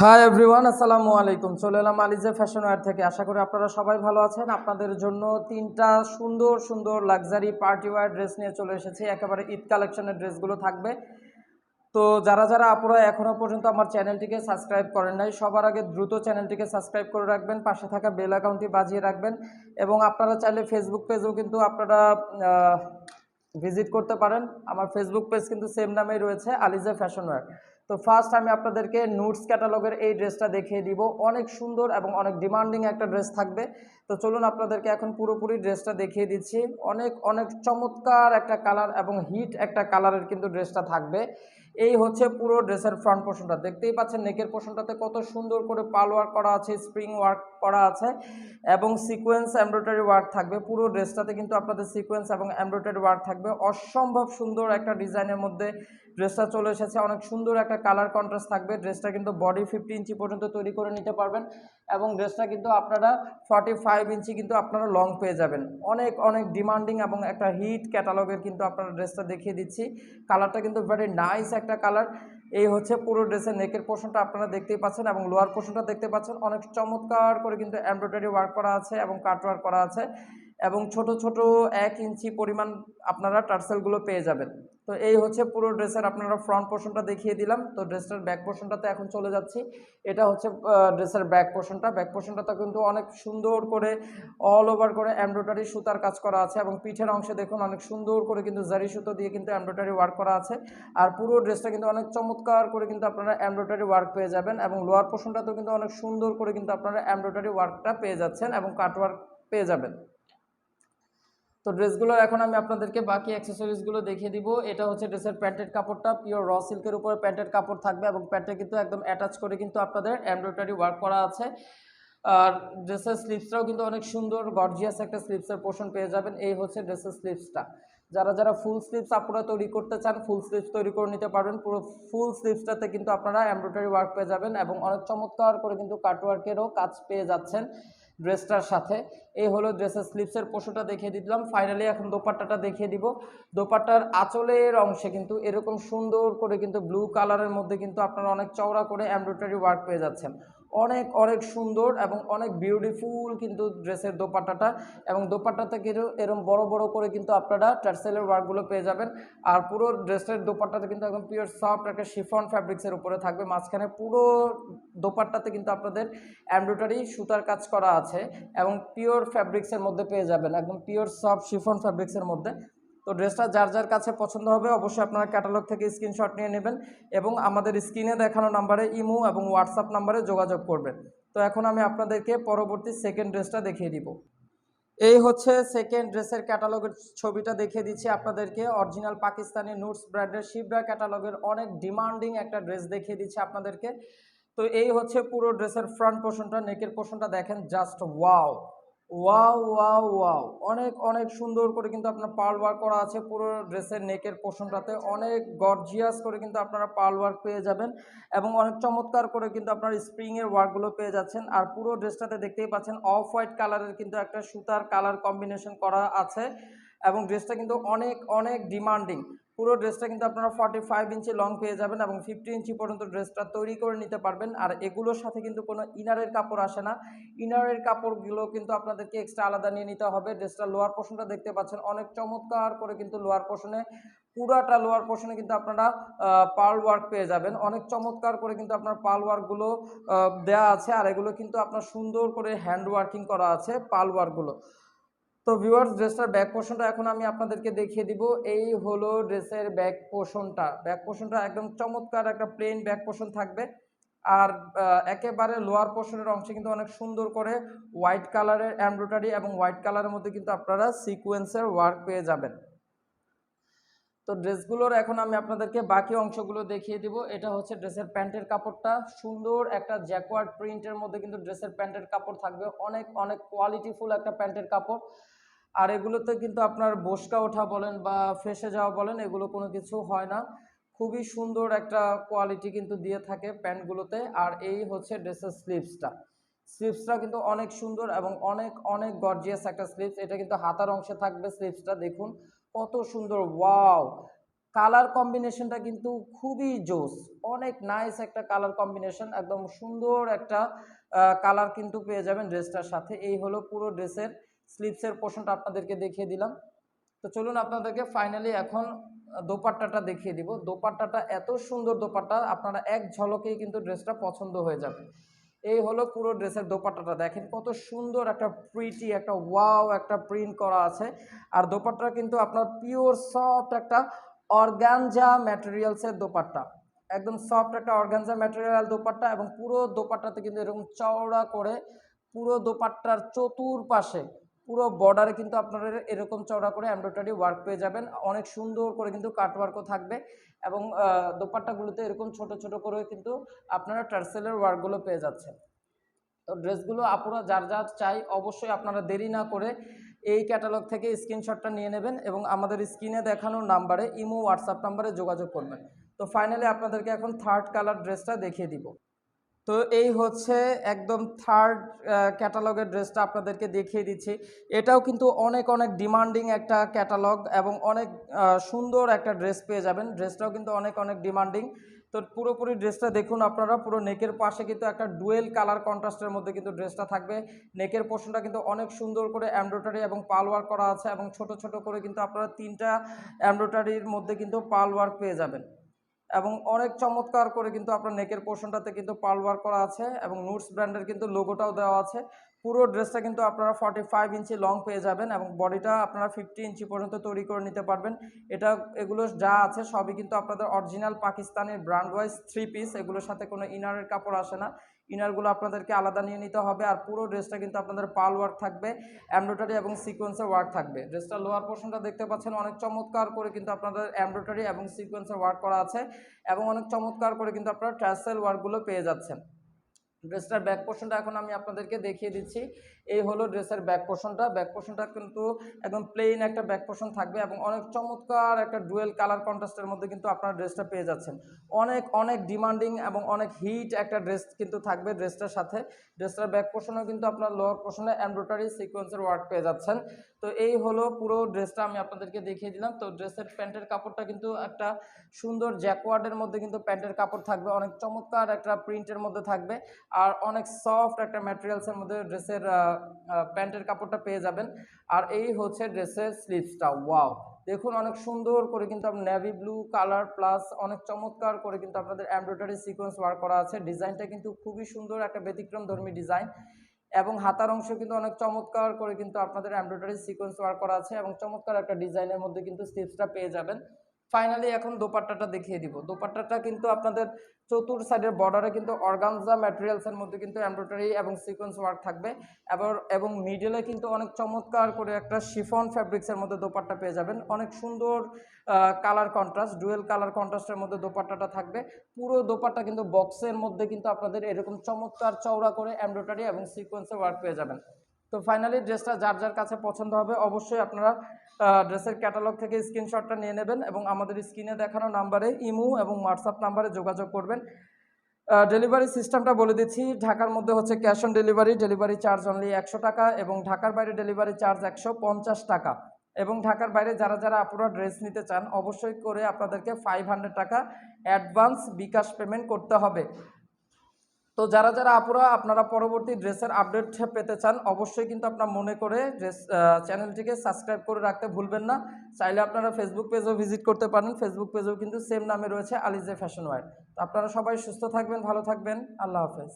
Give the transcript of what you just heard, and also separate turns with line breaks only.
Hi everyone, আসসালামু আলাইকুম। চলে এলাম আলিজে ফ্যাশন ওয়্যার থেকে। আশা করি আপনারা সবাই ভালো আছেন। আপনাদের জন্য তিনটা সুন্দর সুন্দর লাক্সারি পার্টি ওয়্যার ড্রেস নিয়ে চলে এসেছি। একেবারে ঈদ কালেকশনের ড্রেসগুলো থাকবে। তো যারা যারা আপুরা এখনও পর্যন্ত আমার চ্যানেলটিকে সাবস্ক্রাইব করেন নাই, সবার আগে দ্রুত চ্যানেলটিকে সাবস্ক্রাইব করে রাখবেন, পাশে থাকা বেল আইকনটি বাজিয়ে রাখবেন। এবং আপনারা চাইলে ফেসবুক পেজেও কিন্তু আপনারা ভিজিট করতে পারেন। আমার ফেসবুক পেজ কিন্তু সেম নামেই রয়েছে, আলিজে ফ্যাশন ওয়্যার। তো ফার্স্ট আমি আপনাদেরকে নুটস ক্যাটালগের এই ড্রেসটা দেখিয়ে দিব। অনেক সুন্দর এবং অনেক ডিমান্ডিং একটা ড্রেস থাকবে। তো চলুন আপনাদেরকে এখন পুরোপুরি ড্রেসটা দেখিয়ে দিচ্ছি। অনেক অনেক চমৎকার একটা কালার এবং হিট একটা কালারের কিন্তু ড্রেসটা থাকবে। এই হচ্ছে পুরো ড্রেসের ফ্রন্ট পোর্শনটা। দেখতেই পাচ্ছেন নেকের পোর্শনটাতে কত সুন্দর করে পাল ওয়ার্ক করা আছে, স্প্রিং ওয়ার্ক করা আছে এবং সিকোয়েন্স এমব্রয়ডারি ওয়ার্ক থাকবে। পুরো ড্রেসটাতে কিন্তু আপনাদের সিকোয়েন্স এবং এমব্রয়ডারি ওয়ার্ক থাকবে। অসম্ভব সুন্দর একটা ডিজাইনের মধ্যে ড্রেসটা চলে এসেছে। অনেক সুন্দর একটা কালার কন্ট্রাস্ট থাকবে। ড্রেসটা কিন্তু বডি 50 ইঞ্চি পর্যন্ত তৈরি করে নিতে পারবেন এবং ড্রেসটা কিন্তু আপনারা 45 ইঞ্চি কিন্তু আপনারা লং পেয়ে যাবেন। অনেক অনেক ডিমান্ডিং এবং একটা হিট ক্যাটালগের কিন্তু আপনারা ড্রেসটা দেখিয়ে দিচ্ছি। কালারটা কিন্তু ভেরি নাইস একটা কালার। এই হচ্ছে পুরো ড্রেসের নেকের পোর্শনটা আপনারা দেখতেই পাচ্ছেন এবং লোয়ার পোর্শনটা দেখতে পাচ্ছেন। অনেক চমৎকার করে কিন্তু এমব্রয়ডারি ওয়ার্ক করা আছে এবং কাট ওয়ার্ক করা আছে এবং ছোট ছোট 1 ইঞ্চি পরিমাণ আপনারা টার্সেলগুলো পেয়ে যাবেন। তো এই হচ্ছে পুরো ড্রেসের আপনারা ফ্রন্ট পোর্শনটা দেখিয়ে দিলাম। তো ড্রেসটার ব্যাক পোর্শনটাতে এখন চলে যাচ্ছি। এটা হচ্ছে ড্রেসের ব্যাক পোর্শনটা। ব্যাক পোর্শনটাতে কিন্তু অনেক সুন্দর করে অল ওভার করে এমব্রয়ডারি সুতার কাজ করা আছে এবং পিঠের অংশে দেখুন অনেক সুন্দর করে কিন্তু জারি সুতো দিয়ে কিন্তু এমব্রয়ডারি ওয়ার্ক করা আছে। আর পুরো ড্রেসটা কিন্তু অনেক চমৎকার করে কিন্তু আপনারা এমব্রয়ডারি ওয়ার্ক পেয়ে যাবেন এবং লোয়ার পোর্শনটাতেও কিন্তু অনেক সুন্দর করে কিন্তু আপনারা এমব্রয়ডারি ওয়ার্কটা পেয়ে যাচ্ছেন এবং কাট ওয়ার্ক পেয়ে যাবেন। তো ড্রেসগুলো এখন আমি আপনাদেরকে বাকি অ্যাক্সেসরিজগুলো দেখিয়ে দিব। এটা হচ্ছে ড্রেসের প্যান্টের কাপড়টা, পিওর র সিল্কের উপরে প্যান্টের কাপড় থাকবে এবং প্যান্টে কিন্তু একদম অ্যাটাচ করে কিন্তু আপনাদের এমব্রয়ডারি ওয়ার্ক করা আছে। আর ড্রেসের স্লিভসটাও কিন্তু অনেক সুন্দর গর্জিয়াস একটা স্লিভসের পোর্শন পেয়ে যাবেন। এই হচ্ছে ড্রেসের স্লিভসটা। যারা যারা ফুল স্লিভস আপনারা তৈরি করতে চান, ফুল স্লিভস তৈরি করে নিতে পারবেন। পুরো ফুল স্লিভসটাতে কিন্তু আপনারা এমব্রয়ডারি ওয়ার্ক পেয়ে যাবেন এবং অনেক চমৎকার করে কিন্তু কাটওয়ার্কেরও কাজ পেয়ে যাচ্ছেন ড্রেসটার সাথে। এই হলো ড্রেসের স্লিভসের পোর্শনটা দেখিয়ে দিলাম। ফাইনালি এখন দোপাট্টাটা দেখিয়ে দিব। দোপাট্টার আঁচলের অংশে কিন্তু এরকম সুন্দর করে কিন্তু ব্লু কালারের মধ্যে কিন্তু আপনারা অনেক চওড়া করে এমব্রয়ডারি ওয়ার্ক পেয়ে যাচ্ছেন। অনেক অনেক সুন্দর এবং অনেক বিউটিফুল কিন্তু ড্রেসের দোপাট্টাটা এবং দোপাট্টাতে কিন্তু এরকম বড় বড় করে কিন্তু আপনারা টার্সেলের ওয়ার্কগুলো পেয়ে যাবেন। আর পুরো ড্রেসের দোপাট্টাতে কিন্তু একদম পিওর সফট একটা শিফন ফ্যাব্রিক্সের উপরে থাকবে। মাঝখানে পুরো দোপাট্টাতে কিন্তু আপনাদের এমব্রয়ডারি সুতার কাজ করা আছে এবং পিওর ফ্যাব্রিক্সের মধ্যে পেয়ে যাবেন, একদম পিওর সফট শিফন ফ্যাব্রিক্সের মধ্যে। তো ড্রেসটা যার যার কাছে পছন্দ হবে অবশ্যই আপনারা ক্যাটালগ থেকে স্ক্রিনশট নিয়ে নেবেন এবং আমাদের স্ক্রিনে দেখানো নাম্বারে ইমো এবং হোয়াটসঅ্যাপ নাম্বারে যোগাযোগ করবেন। তো এখন আমি আপনাদেরকে পরবর্তী সেকেন্ড ড্রেসটা দেখিয়ে দিব। এই হচ্ছে সেকেন্ড ড্রেসের ক্যাটালগের ছবিটা দেখিয়ে দিচ্ছি আপনাদেরকে। অরিজিনাল পাকিস্তানি নুটস ব্র্যান্ডের শিবরা ক্যাটালগের অনেক ডিমান্ডিং একটা ড্রেস দেখিয়ে দিচ্ছি আপনাদেরকে। তো এই হচ্ছে পুরো ড্রেসের ফ্রন্ট পোর্শনটা। নেকের পোর্শনটা দেখেন, just wow wow wow wow. অনেক অনেক সুন্দর করে কিন্তু আপনার পার্ল ওয়ার্ক করা আছে পুরো ড্রেসের নেকের পোর্শনটাতে। অনেক গর্জিয়াস করে কিন্তু আপনারা পার্ল ওয়ার্ক পেয়ে যাবেন এবং অনেক চমৎকার করে কিন্তু আপনার স্প্রিংয়ের ওয়ার্কগুলো পেয়ে যাচ্ছেন। আর পুরো ড্রেসটাতে দেখতেই পাচ্ছেন অফ হোয়াইট কালারের কিন্তু একটা সুতার কালার কম্বিনেশন করা আছে এবং ড্রেসটা কিন্তু অনেক অনেক ডিমান্ডিং। পুরো ড্রেসটা কিন্তু আপনারা 45 ইঞ্চি লং পেয়ে যাবেন এবং 50 ইঞ্চি পর্যন্ত ড্রেসটা তৈরি করে নিতে পারবেন। আর এগুলোর সাথে কিন্তু কোনো ইনারের কাপড় আসে না। ইনারের কাপড়গুলো কিন্তু আপনাদেরকে এক্সট্রা আলাদা নিয়ে নিতে হবে। ড্রেসটা লোয়ার পোর্শনটা দেখতে পাচ্ছেন অনেক চমৎকার করে কিন্তু লোয়ার পোর্শনে, পুরাটা লোয়ার পোর্শনে কিন্তু আপনারা পার্ল ওয়ার্ক পেয়ে যাবেন। অনেক চমৎকার করে কিন্তু আপনার পার্ল ওয়ার্কগুলো দেওয়া আছে আর এগুলো কিন্তু আপনার সুন্দর করে হ্যান্ড ওয়ার্কিং করা আছে পার্ল ওয়ার্কগুলো। তো ভিউয়ার্স, ড্রেসটার ব্যাক পোর্শনটা এখন আমি আপনাদেরকে দেখিয়ে দিব। এই হলো ড্রেসের ব্যাক পোর্শনটা। ব্যাক পোর্শনটা একদম চমৎকার একটা প্লেন ব্যাক পোর্শন থাকবে। আর একেবারে লোয়ার পোর্শনের অংশে কিন্তু অনেক সুন্দর করে হোয়াইট কালারের এমব্রয়ডারি এবং হোয়াইট কালারের মধ্যে কিন্তু আপনারা সিকোয়েন্সের ওয়ার্ক পেয়ে যাবেন। তো ড্রেসগুলোর এখন আমি আপনাদেরকে বাকি অংশগুলো দেখিয়ে দিব। এটা হচ্ছে ড্রেসের প্যান্টের কাপড়টা। সুন্দর একটা জ্যাকওয়ার্ড প্রিন্টের মধ্যে কিন্তু ড্রেসের প্যান্টের কাপড় থাকবে। অনেক অনেক কোয়ালিটিফুল একটা প্যান্টের কাপড়। আর এগুলোতে কিন্তু আপনার বসকা ওঠা বলেন বা ফেসে যাওয়া বলেন, এগুলো কোনো কিছু হয় না। খুবই সুন্দর একটা কোয়ালিটি কিন্তু দিয়ে থাকে প্যান্টগুলোতে। আর এই হচ্ছে ড্রেসের স্লিভসটা। স্লিভসটা কিন্তু অনেক সুন্দর এবং অনেক অনেক গর্জিয়াস একটা স্লিভস। এটা কিন্তু হাতার অংশে থাকবে স্লিভসটা, দেখুন কত সুন্দর, ওয়াও। কালার কম্বিনেশনটা কিন্তু খুবই জোস, অনেক নাইস একটা কালার কম্বিনেশন, একদম সুন্দর একটা কালার কিন্তু পেয়ে যাবেন ড্রেসটার সাথে। এই হলো পুরো ড্রেসের স্লিভসের পোর্শনটা আপনাদেরকে দেখিয়ে দিলাম। তো চলুন আপনাদেরকে ফাইনালি এখন দোপাট্টাটা দেখিয়ে দিব। দোপাট্টাটা এত সুন্দর দোপাট্টা, আপনারা এক ঝলকেই কিন্তু ড্রেসটা পছন্দ হয়ে যাবে। এই হলো পুরো ড্রেসের দোপাট্টাটা, দেখেন কত সুন্দর একটা প্রিটি একটা ওয়াও একটা প্রিন্ট করা আছে। আর দোপাট্টাটা কিন্তু আপনার পিওর সফট একটা অর্গানজা ম্যাটেরিয়ালসের দোপাট্টা, একদম সফট একটা অর্গানজা ম্যাটেরিয়াল দোপাট্টা, এবং পুরো দোপাট্টাতে কিন্তু এরকম চওড়া করে পুরো দোপাট্টার চতুর্পাশে পুরো বর্ডারে কিন্তু আপনারা এরকম চওড়া করে এমব্রয়ডারি ওয়ার্ক পেয়ে যাবেন। অনেক সুন্দর করে কিন্তু কাট ওয়ার্কও থাকবে, এবং দোপাট্টাগুলোতে এরকম ছোট ছোট করে কিন্তু আপনারা টার্সেলের ওয়ার্কগুলো পেয়ে যাচ্ছেন। তো ড্রেসগুলো আপুরা যার যার চাই অবশ্যই আপনারা দেরি না করে এই ক্যাটালগ থেকে স্ক্রিনশটটা নিয়ে নেবেন এবং আমাদের স্ক্রিনে দেখানো নাম্বারে ইমো হোয়াটসঅ্যাপ নাম্বারে যোগাযোগ করবেন। তো ফাইনালি আপনাদেরকে এখন থার্ড কালার ড্রেসটা দেখিয়ে দিব। তো এই হচ্ছে একদম থার্ড ক্যাটালগের ড্রেসটা আপনাদেরকে দেখিয়ে দিচ্ছি। এটাও কিন্তু অনেক অনেক ডিমান্ডিং একটা ক্যাটালগ এবং অনেক সুন্দর একটা ড্রেস পেয়ে যাবেন। ড্রেসটাও কিন্তু অনেক অনেক ডিমান্ডিং। তো পুরোপুরি ড্রেসটা দেখুন আপনারা, পুরো নেকের পাশে কিন্তু একটা ডুয়েল কালার কন্ট্রাস্টের মধ্যে কিন্তু ড্রেসটা থাকবে। নেকের পোর্শনটা কিন্তু অনেক সুন্দর করে এমব্রয়ডারি এবং পাল ওয়ার্ক করা আছে, এবং ছোট ছোট করে কিন্তু আপনারা 3টা এমব্রয়ডারির মধ্যে কিন্তু পাল ওয়ার্ক পেয়ে যাবেন, এবং অনেক চমৎকার করে কিন্তু আপনার নেকের পোর্শনটাতে কিন্তু পার্ল ওয়ার্ক করা আছে, এবং নুটস ব্র্যান্ডের কিন্তু লোগোটাও দেওয়া আছে। পুরো ড্রেসটা কিন্তু আপনারা 45 ইঞ্চি লং পেয়ে যাবেন, এবং বডিটা আপনারা 50 ইঞ্চি পর্যন্ত তৈরি করে নিতে পারবেন। এগুলো যা আছে সবই কিন্তু আপনাদের অরিজিনাল পাকিস্তানের ব্র্যান্ড ওয়াইজ 3 পিস, এগুলোর সাথে কোনো ইনারের কাপড় আসে না, ইনারগুলো আপনাদেরকে আলাদা নিয়ে নিতে হবে। আর পুরো ড্রেসটা কিন্তু আপনাদের পাল ওয়ার্ক থাকবে, এমব্রয়ডারি এবং সিকোয়েন্সের ওয়ার্ক থাকবে। ড্রেসটা লোয়ার পোর্শনটা দেখতে পাচ্ছেন অনেক চমৎকার করে কিন্তু আপনাদের এমব্রয়ডারি এবং সিকোয়েন্সের ওয়ার্ক করা আছে, এবং অনেক চমৎকার করে কিন্তু আপনারা ট্যাসেল ওয়ার্কগুলো পেয়ে যাচ্ছেন। ড্রেসটার ব্যাক পোর্শনটা এখন আমি আপনাদেরকে দেখিয়ে দিচ্ছি। এই হলো ড্রেসের ব্যাক পোর্শনটা। ব্যাক পোর্শনটা কিন্তু একদম প্লেন একটা ব্যাক পোর্শন থাকবে, এবং অনেক চমৎকার একটা ডুয়েল কালার কন্ট্রাস্টের মধ্যে কিন্তু আপনারা ড্রেসটা পেয়ে যাচ্ছেন। অনেক অনেক ডিমান্ডিং এবং অনেক হিট একটা ড্রেস কিন্তু থাকবে ড্রেসটার সাথে। ড্রেসটার ব্যাক পোর্শনেও কিন্তু আপনার লোয়ার পোর্শনে এমব্রয়ডারি সিকোয়েন্সের ওয়ার্ক পেয়ে যাচ্ছেন। তো এই হলো পুরো ড্রেসটা আমি আপনাদেরকে দেখিয়ে দিলাম। তো ড্রেসের প্যান্টের কাপড়টা কিন্তু একটা সুন্দর জ্যাকওয়ার্ডের মধ্যে কিন্তু প্যান্টের কাপড় থাকবে, অনেক চমৎকার একটা প্রিন্টের মধ্যে থাকবে, আর অনেক সফট একটা ম্যাটেরিয়ালসের মধ্যে ড্রেসের প্যান্টের কাপড়টা পেয়ে যাবেন। আর এই হচ্ছে ড্রেসের স্লিভসটা, ওয়াও দেখুন অনেক সুন্দর করে কিন্তু নেভি ব্লু কালার প্লাস অনেক চমৎকার করে কিন্তু আপনাদের এমব্রয়ডারি সিকোয়েন্স ওয়ার্ক করা আছে। ডিজাইনটা কিন্তু খুবই সুন্দর একটা ব্যতিক্রমধর্মী ডিজাইন, এবং হাতার অংশ কিন্তু অনেক চমৎকার করে কিন্তু আপনাদের এমব্রয়ডারি সিকোয়েন্স ওয়ার্ক করা আছে, এবং চমৎকার একটা ডিজাইনের মধ্যে কিন্তু স্লিভসটা পেয়ে যাবেন। ফাইনালি এখন দোপাট্টাটা দেখিয়ে দিব। দোপাট্টাটা কিন্তু আপনাদের চতুর সাইডের বর্ডারে কিন্তু অর্গানজা ম্যাটেরিয়ালসের মধ্যে কিন্তু এমব্রয়ডারি এবং সিকোয়েন্স ওয়ার্ক থাকবে, এবং মিডলে কিন্তু অনেক চমৎকার করে একটা শিফন ফ্যাব্রিক্সের মধ্যে দোপাট্টা পেয়ে যাবেন। অনেক সুন্দর কালার কন্ট্রাস্ট, ডুয়েল কালার কন্ট্রাস্টের মধ্যে দোপাট্টাটা থাকবে। পুরো দোপাট্টা কিন্তু বক্সের মধ্যে কিন্তু আপনাদের এরকম চমৎকার চওড়া করে এমব্রয়ডারি এবং সিকোয়েন্সের ওয়ার্ক পেয়ে যাবেন। তো ফাইনালি ড্রেসটা যার যার কাছে পছন্দ হবে অবশ্যই আপনারা ড্রেসের ক্যাটালগ থেকে স্ক্রিনশটটা নিয়ে নেবেন, এবং আমাদের স্ক্রিনে দেখানো নাম্বারে ইমো এবং হোয়াটসঅ্যাপ নাম্বারে যোগাযোগ করবেন। ডেলিভারি সিস্টেমটা বলে দিচ্ছি। ঢাকার মধ্যে হচ্ছে cash on delivery, delivery charge only 100 টাকা, এবং ঢাকার বাইরে ডেলিভারি চার্জ 150 টাকা। এবং ঢাকার বাইরে যারা যারা আপুরা ড্রেস নিতে চান অবশ্যই করে আপনাদেরকে 500 টাকা অ্যাডভান্স বিকাশ পেমেন্ট করতে হবে। তো যারা যারা আপুরা আপনারা পরবর্তী ড্রেসের আপডেট পেতে চান অবশ্যই কিন্তু আপনার মনে করে ড্রেস চ্যানেলটিকে সাবস্ক্রাইব করে রাখতে ভুলবেন না। চাইলে আপনারা ফেসবুক পেজও ভিজিট করতে পারেন, ফেসবুক পেজেও কিন্তু সেম নামে রয়েছে আলিজে ফ্যাশন ওয়্যার। তো আপনারা সবাই সুস্থ থাকবেন, ভালো থাকবেন, আল্লাহ হাফেজ।